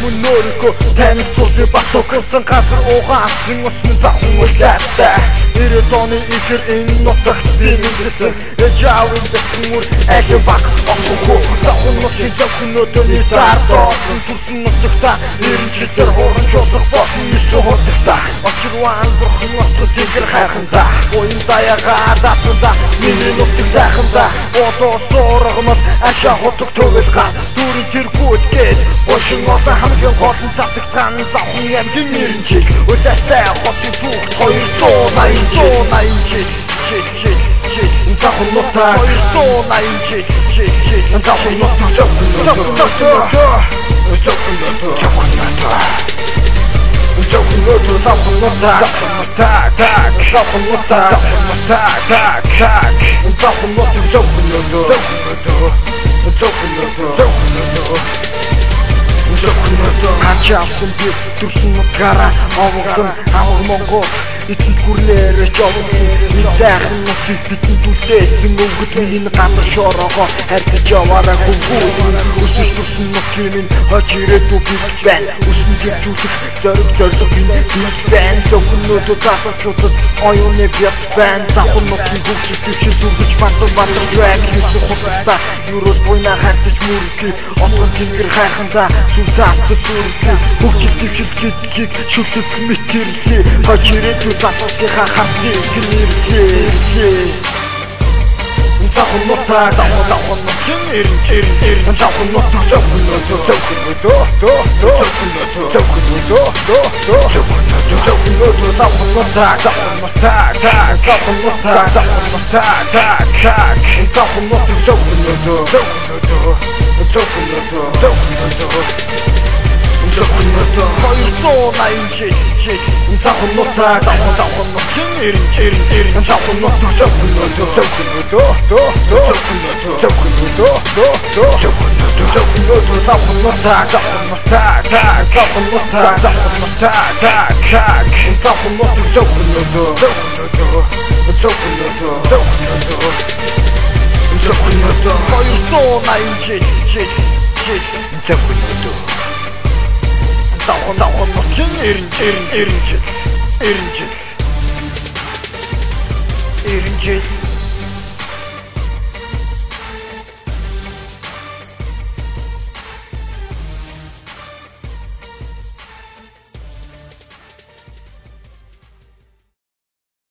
Мөнөөргөө тань цуцны батсан газар угаасан усны завхан үлээстэй 90 оны ихэр энэ нутагт бимэлсэн Эжаавын дэхмүр ажил багс онгоо завхан усны зөвхөнөөдний тартоосон турсан нутагта 90 жилээр хууран чуулах болсон эсвэл хотогта очирван бурхан нутагт тэгэр хайханда буян даягаа датанда миний нутаг сайханда одоо суургамал ашаа хотог төгөл гад дүүрэн тэргүүд гээд бошин одоо хамгийн гол нь засагтан завхан ямгийн нэрэн чиг өдөөстэй хотын түүх 280 завхан нутаг 280 завхан нутаг Хачаасан би төрсөн нутгаараа овогдсон хамаг Монгол эцэг гүрнээрээ жовхон зайхан нутгийг бидний түлээсэн өнгөт миний гадар шороогоо хайртаж яваараа хөнгөн өсөж төрсөн нутгийн минь хож ирээд үгиг байна өснө гэрчүүлэх зориг энэ байна зөвхөнөөдөө засагчуудад оюуны бят байна завхан нутгийн хөгжөлтөөр дүргэж батар drag хийсэн хутгата юурос буйна хартаж мөрөг отгон тэнгэр хайханда сүл заацсан сүрэг хөгжил дэвшил гэдгийг шүлтэх мэтэрлээ хож ирээд засагчийнхаа хартыг гинэрлээ завхан нутаг завхан нутгийн эрен завхан нутаг Эренжил